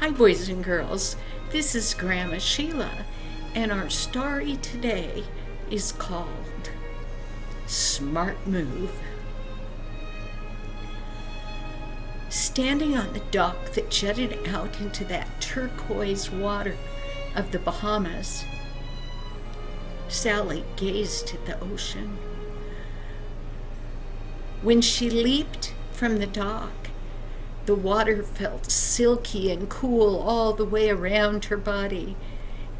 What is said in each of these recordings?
Hi, boys and girls. This is Grandma Sheila, and our story today is called Smart Move. Standing on the dock that jutted out into that turquoise water of the Bahamas, Sally gazed at the ocean. When she leaped from the dock, the water felt silky and cool all the way around her body,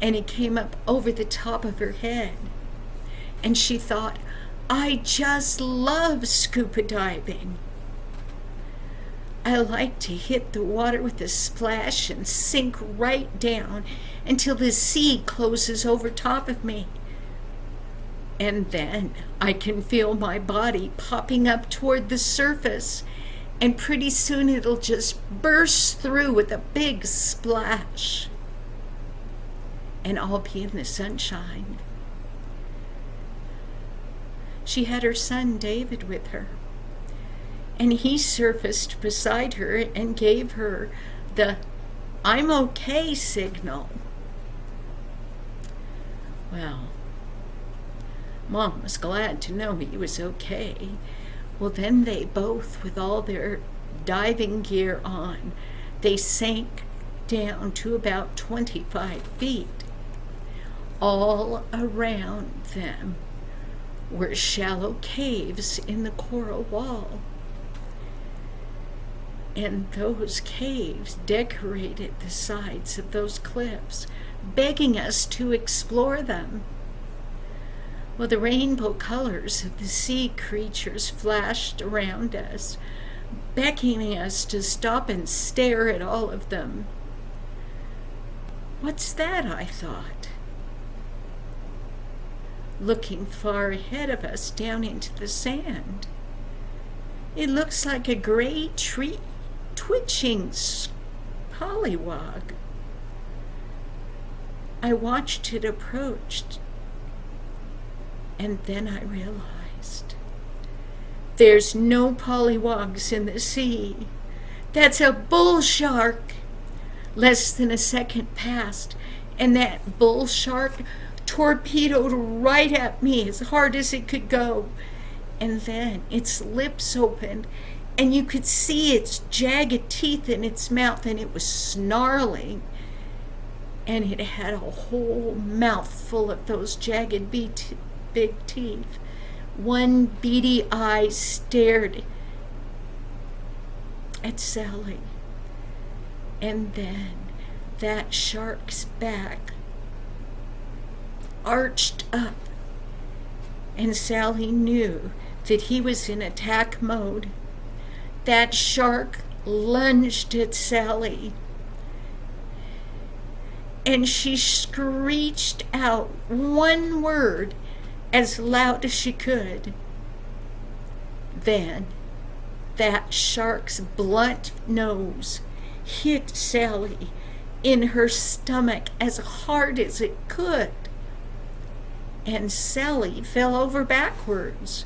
and it came up over the top of her head. And she thought, I just love scuba diving. I like to hit the water with a splash and sink right down until the sea closes over top of me. And then I can feel my body popping up toward the surface, and pretty soon it'll just burst through with a big splash. And I'll be in the sunshine. She had her son David with her, and he surfaced beside her and gave her the "I'm okay" signal. Well, Mom was glad to know he was okay. Well, then they both, with all their diving gear on, they sank down to about 25 feet. All around them were shallow caves in the coral wall. And those caves decorated the sides of those cliffs, begging us to explore them. Well, the rainbow colors of the sea creatures flashed around us, beckoning us to stop and stare at all of them. What's that? I thought, looking far ahead of us down into the sand. It looks like a gray tree twitching pollywog. I watched it approach, and then I realized there's no pollywogs in the sea. That's a bull shark. Less than a second passed, and that bull shark torpedoed right at me as hard as it could go. And then its lips opened, and you could see its jagged teeth in its mouth, and it was snarling. And it had a whole mouth full of those jagged big teeth. One beady eye stared at Sally. And then that shark's back arched up, and Sally knew that he was in attack mode. That shark lunged at Sally, and she screeched out one word as loud as she could. Then that shark's blunt nose hit Sally in her stomach as hard as it could, and Sally fell over backwards.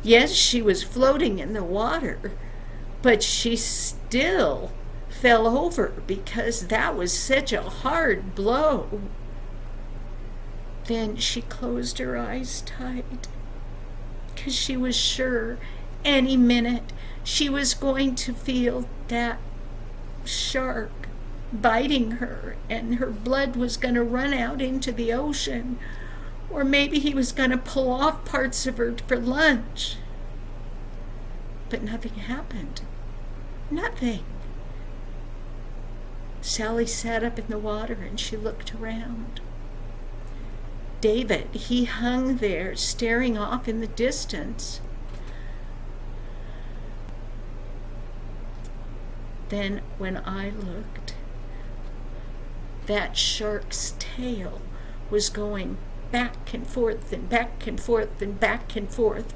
Yes, she was floating in the water, but she still fell over because that was such a hard blow. Then she closed her eyes tight because she was sure any minute she was going to feel that shark biting her, and her blood was going to run out into the ocean, or maybe he was going to pull off parts of her for lunch. But nothing happened. Nothing. Sally sat up in the water and she looked around. David, he hung there staring off in the distance. Then when I looked, that shark's tail was going back and forth and back and forth and back and forth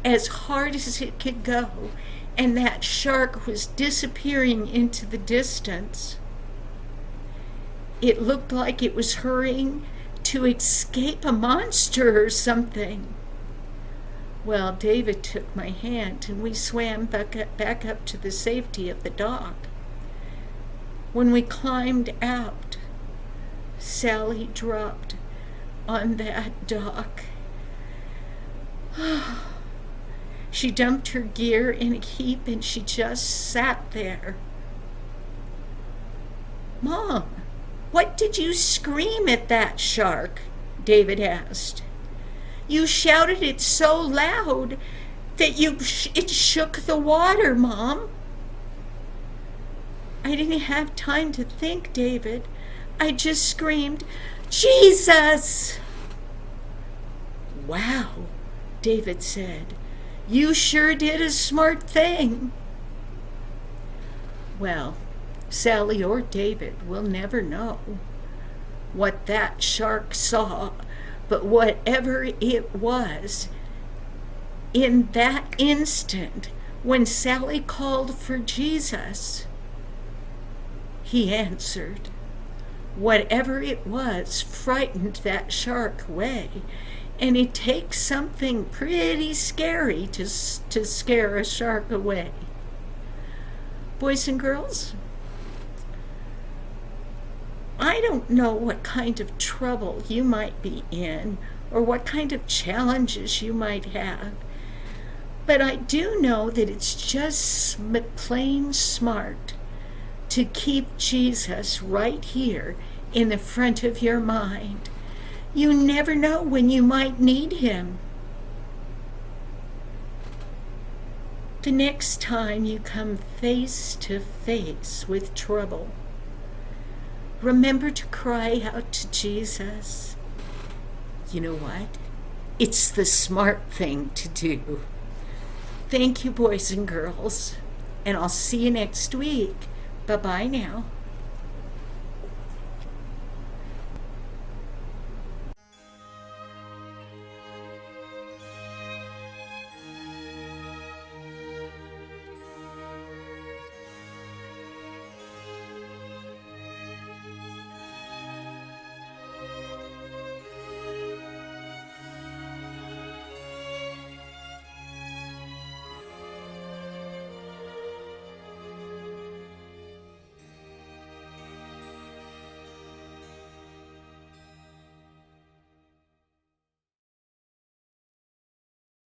as hard as it could go, and that shark was disappearing into the distance. It looked like it was hurrying to escape a monster or something. Well, David took my hand and we swam back up to the safety of the dock. When we climbed out, Sally dropped on that dock. She dumped her gear in a heap and she just sat there. "Mom, what did you scream at that shark?" David asked. "You shouted it so loud that it shook the water, Mom." "I didn't have time to think, David. I just screamed, 'Jesus!'" "Wow," David said. "You sure did a smart thing." Well, Sally or David will never know what that shark saw, but whatever it was, in that instant when Sally called for Jesus, he answered. Whatever it was frightened that shark away, and it takes something pretty scary to scare a shark away. Boys and girls, I don't know what kind of trouble you might be in or what kind of challenges you might have, but I do know that it's just plain smart to keep Jesus right here in the front of your mind. You never know when you might need him. The next time you come face to face with trouble, remember to cry out to Jesus. You know what? It's the smart thing to do. Thank you, boys and girls, and I'll see you next week. Bye-bye now.